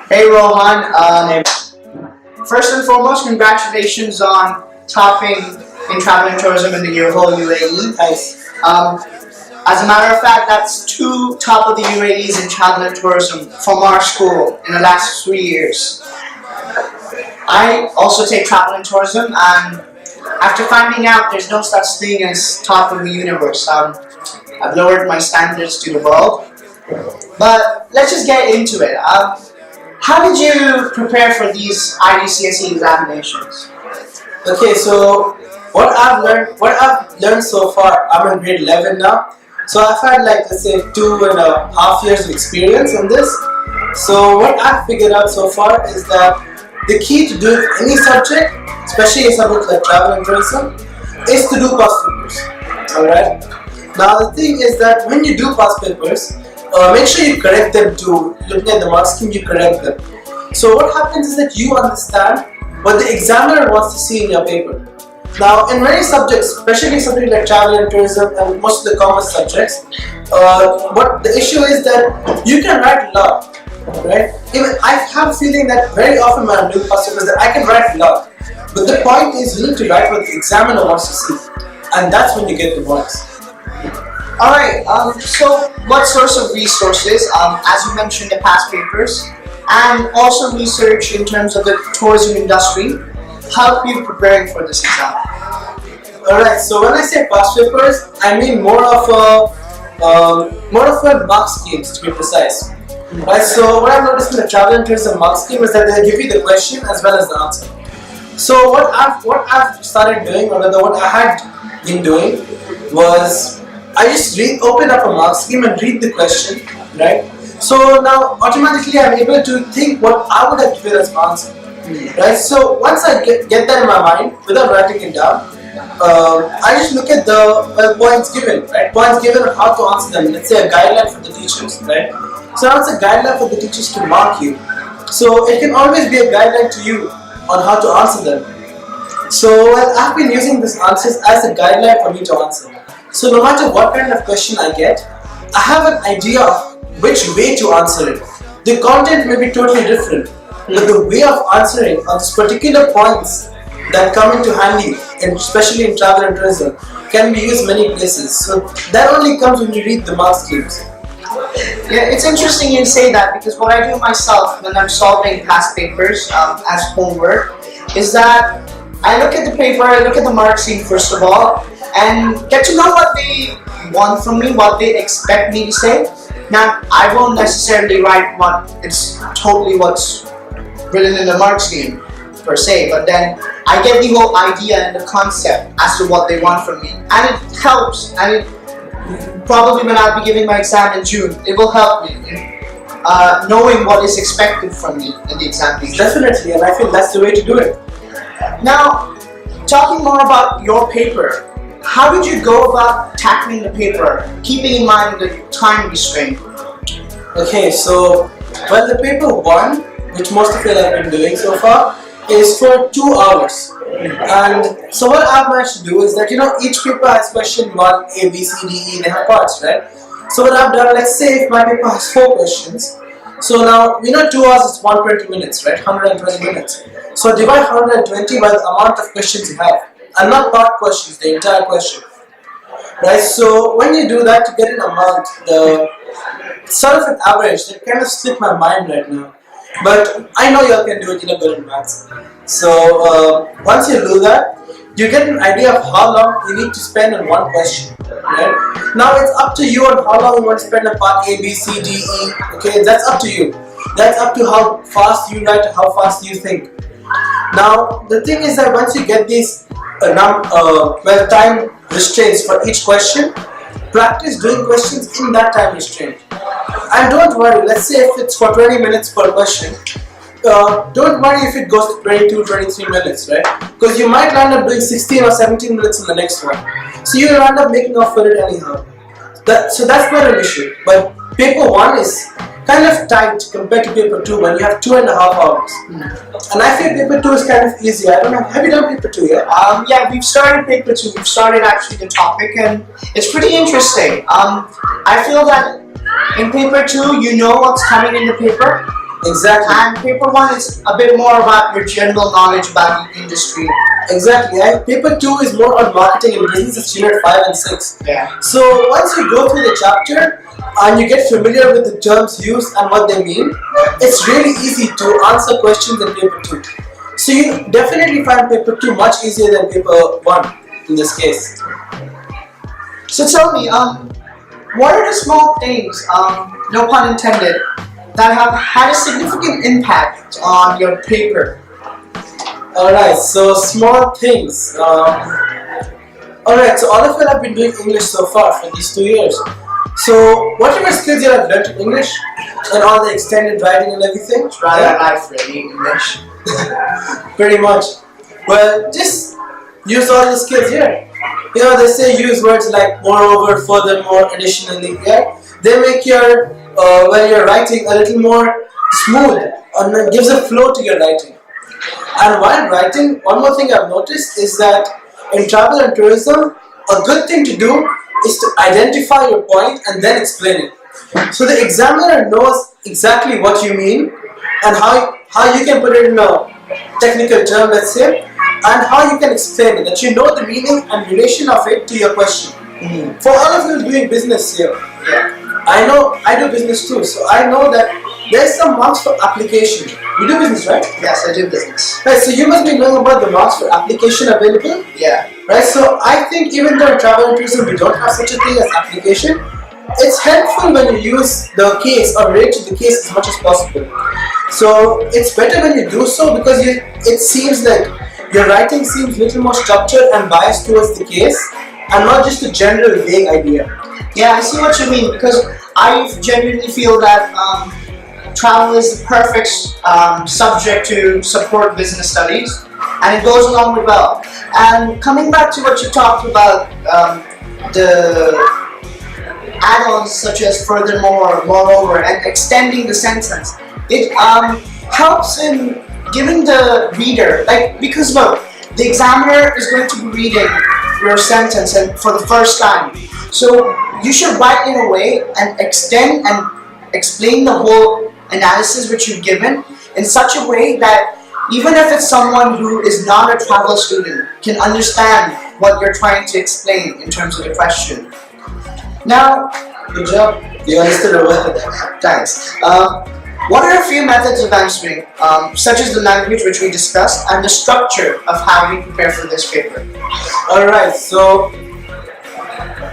Hey Rohan, first and foremost, congratulations on topping in travel and tourism in the whole UAE. Nice. As a matter of fact, that's two top of the UAEs in travel and tourism from our school in the last 3 years. I also take travel and tourism, and after finding out there's no such thing as top of the universe, I've lowered my standards to the world. But let's just get into it. How did you prepare for these IGCSE examinations? Okay, so what I've learned so far, I'm in grade 11 now. So I've had let's say 2.5 years of experience in this. So what I've figured out so far is that the key to doing any subject, especially a subject like travel and tourism, is to do past papers. Alright? Now the thing is that when you do past papers, make sure you correct them too. Looking at the mark scheme, you correct them. So what happens is that you understand what the examiner wants to see in your paper. Now in many subjects, especially something like travel and tourism and most of the commerce subjects, what the issue is that you can write a lot, right? Even I have a feeling that very often when I'm doing past papers that I can write a lot. But the point is you need to write what the examiner wants to see, and that's when you get the marks. Alright, so what sorts of resources, as you mentioned, the past papers, and also research in terms of the tourism industry, help you preparing for this exam? Alright, so when I say past papers, I mean more of a mark schemes, to be precise. Right, so what I've noticed in the travel and tourism mark scheme is that they give you the question as well as the answer. So what I've started doing, or rather what I had been doing, was I just open up a mark scheme and read the question, right? So now automatically I'm able to think what I would have given as my answer, right? So once I get that in my mind without writing it down, I just look at the points given, right? Points given on how to answer them. Let's say a guideline for the teachers, right? So now it's a guideline for the teachers to mark you. So it can always be a guideline to you on how to answer them. So I've been using these answers as a guideline for me to answer. So no matter what kind of question I get, I have an idea of which way to answer it. The content may be totally different, but the way of answering on these particular points that come into handy, and especially in travel and tourism, can be used many places. So that only comes when you read the mark schemes. Yeah, it's interesting you say that, because what I do myself when I'm solving past papers as homework is that I look at the paper, I look at the mark scheme first of all, and get to know what they want from me, what they expect me to say. Now, I won't necessarily write what's written in the mark scheme per se, but then I get the whole idea and the concept as to what they want from me, and it helps. And it probably when I'll be giving my exam in June, it will help me in knowing what is expected from me in the examination. Definitely, and I feel that's the way to do it. Now, talking more about your paper, how did you go about tackling the paper, keeping in mind the time restraint? Okay, so the paper 1, which most of it I've been doing so far, is for 2 hours. And so what I've managed to do is that each paper has question 1, A, B, C, D, E, they have parts, right? So what I've done, let's say if my paper has 4 questions, so now 2 hours is 120 minutes, right? 120 minutes. So divide 120 by the amount of questions you have, and not part questions, the entire question, right? So when you do that to get an amount, the sort of an average, that kind of slipped my mind right now, but I know you all can do it, good in maths. So once you do that, you get an idea of how long you need to spend on one question, right? Now it's up to you on how long you want to spend on part A, B, C, D, E, okay? That's up to you. That's up to how fast you write, how fast you think. Now the thing is that once you get these time restraints for each question, practice doing questions in that time restraint. And don't worry, let's say if it's for 20 minutes per question, don't worry if it goes to 22, 23 minutes, right? Because you might land up doing 16 or 17 minutes in the next one. So you'll end up making up for it anyhow. So that's not an issue. But paper 1 is kind of tight compared to paper 2 when you have 2.5 hours. And I feel paper 2 is kind of easy. I don't know, have you done paper 2 yet? Yeah, we've started paper 2. We've started actually the topic, and it's pretty interesting. I feel that in paper 2, you know what's coming in the paper, Exactly. And paper 1 is a bit more about your general knowledge about the industry. Exactly. And paper 2 is more on marketing and business, it's unit 5 and 6. Yeah. So once you go through the chapter and you get familiar with the terms used and what they mean, it's really easy to answer questions in paper 2. So you definitely find paper 2 much easier than paper 1 in this case. So tell me, what are the small things, no pun intended, that have had a significant impact on your paper? Alright, so small things. Alright, so all of you have been doing English so far for these 2 years. So whatever skills you have learned in English and all the extended writing and everything, Try that life really, English. pretty much. Well, just use all the skills here. You know, they say use words like moreover, furthermore, additionally. Yeah, they make your when you're writing a little more smooth and it gives a flow to your writing. And while writing, one more thing I've noticed is that in travel and tourism, a good thing to do is to identify your point and then explain it. So the examiner knows exactly what you mean and how you can put it in a technical term, let's say, and how you can explain it, that you know the meaning and relation of it to your question. Mm-hmm. For all of you doing business here, I know I do business too, so I know that there's some marks for application. You do business, right? Yes, I do business. Right, so you must be knowing about the marks for application available. Yeah. Right, so I think even though in travel and tourism we don't have such a thing as application, it's helpful when you use the case or relate to the case as much as possible. So it's better when you do so because it seems like your writing seems a little more structured and biased towards the case and not just a general vague idea. Yeah, I see what you mean, because I genuinely feel that travel is the perfect subject to support business studies, and it goes along with well. And coming back to what you talked about, the add-ons such as furthermore, moreover, and extending the sentence, it helps in giving the reader, like, because look, the examiner is going to be reading your sentence and for the first time, so you should write in a way and extend and explain the whole analysis which you've given in such a way that even if it's someone who is not a travel student can understand what you're trying to explain in terms of the question. Now, Good job. You understood it well. thanks. What are a few methods of answering, such as the language which we discussed and the structure of how we prepare for this paper? Alright, so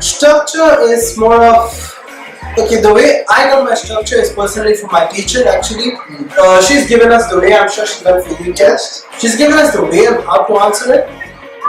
structure is more of, okay, the way I got my structure is personally from my teacher actually. She's given us the way, I'm sure she's done for you test. She's given us the way of how to answer it.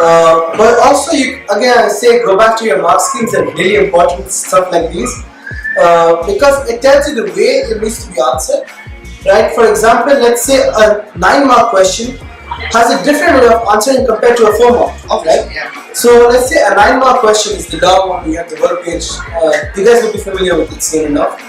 But also you, again I say, go back to your mark schemes and really important stuff like these. Because it tells you the way it needs to be answered. Right? For example, let's say a 9-mark question has a different way of answering compared to a 4-mark. Right? Yeah. So let's say a 9-mark question is the long one, we have the whole page. You guys will be familiar with it soon enough.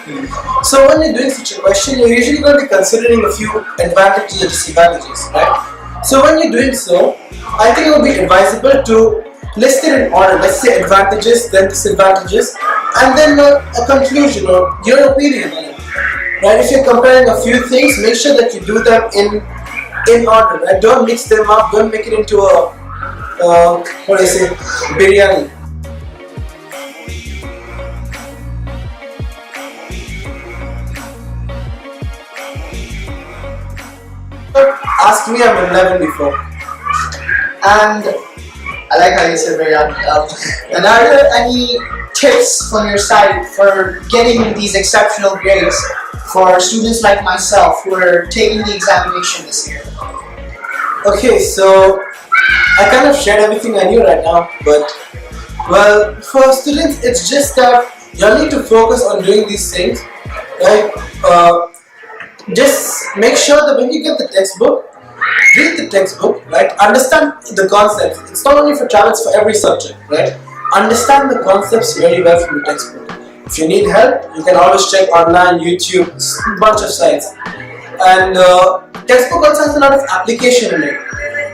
So when you're doing such a question, you're usually going to be considering a few advantages or disadvantages, right? So when you're doing so, I think it would be advisable to list it in order. Let's say advantages, then disadvantages, and then a conclusion or your opinion on it. Right? If you're comparing a few things, make sure that you do them in order. Right? Don't mix them up. Don't make it into a what do I say, biryani. Ask me, I'm 11 before. And I like how you said very And are there any tips from your side for getting these exceptional grades for students like myself who are taking the examination this year? Okay, so I kind of shared everything I knew right now, but well, for students, it's just that you need to focus on doing these things, right? Just make sure that when you get the textbook, read the textbook, right? Understand the concepts. It's not only for travel, it's for every subject, right? Understand the concepts very well from the textbook. If you need help, you can always check online, YouTube, a bunch of sites. And textbook also has a lot of application in it.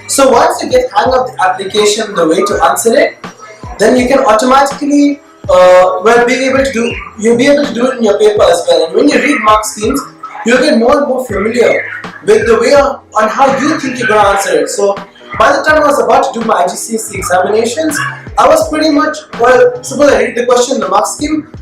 So once you get hang of the application, the way to answer it, then you can automatically, you'll be able to do it in your paper as well. And when you read mark schemes, you'll get more and more familiar with the way on how you think you're going to answer it. So by the time I was about to do my IGCSE examinations, I was pretty much, well, suppose I read the question, the mark scheme,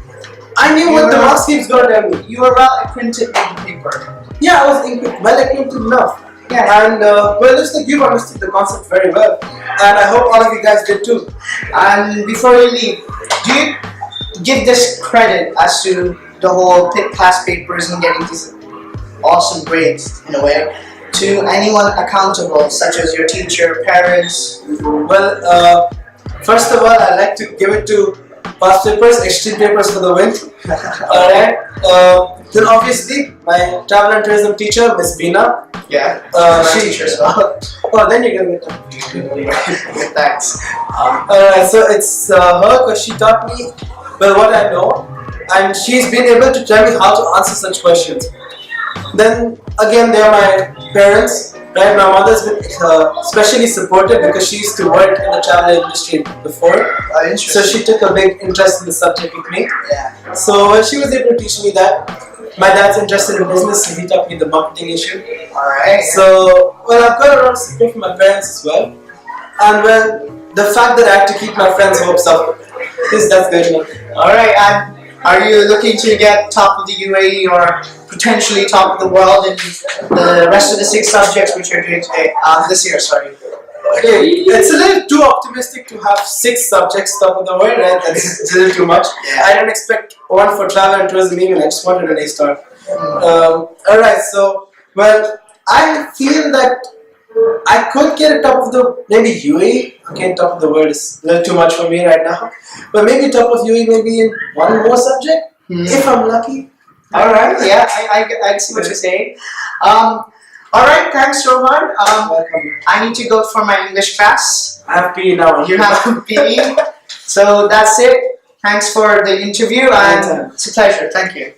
I knew what the mark scheme is going to tell me. You were well acquainted with the paper. Yeah, I was well acquainted enough. Yeah. And well, it looks like you've understood the concept very well. And I hope all of you guys did too. And before you leave, do you give this credit as to the whole past papers and getting these awesome grades in a way to anyone accountable, such as your teacher, parents? Well, first of all, I'd like to give it to past papers, extreme papers for the win. Alright. Then obviously, my travel and tourism teacher, Miss Bina. Yeah. She teacher as well. Oh, then you're gonna get Thanks. Alright, so it's her because she taught me well what I know, and she's been able to tell me how to answer such questions. Then again, there are my parents. Right, my mother's been especially supportive because she used to work in the travel industry before, so she took a big interest in the subject with me. Yeah. So she was able to teach me that. My dad's interested in business, so he taught me the marketing issue. Alright. So, well, I've got a lot of support from my parents as well. And well, the fact that I have to keep my friends' hopes up, that's good enough. Alright, and are you looking to get top of the UAE or potentially top of the world in the rest of the 6 subjects which you're doing today? This year, sorry. Okay, it's a little too optimistic to have 6 subjects top of the world, right? That's a little too much. Yeah. I don't expect one for travel and tourism even, I just wanted an A star. Alright, so, well, I feel that I could get a top of the, maybe UAE. Okay, top of the world is a little too much for me right now. But maybe top of UAE maybe in one more subject, if I'm lucky. Alright, yeah, I see what you're saying. Alright, thanks Rohan. Welcome. I need to go for my English class. I have PE now. You have PE. So that's it. Thanks for the interview and it's a pleasure. Thank you.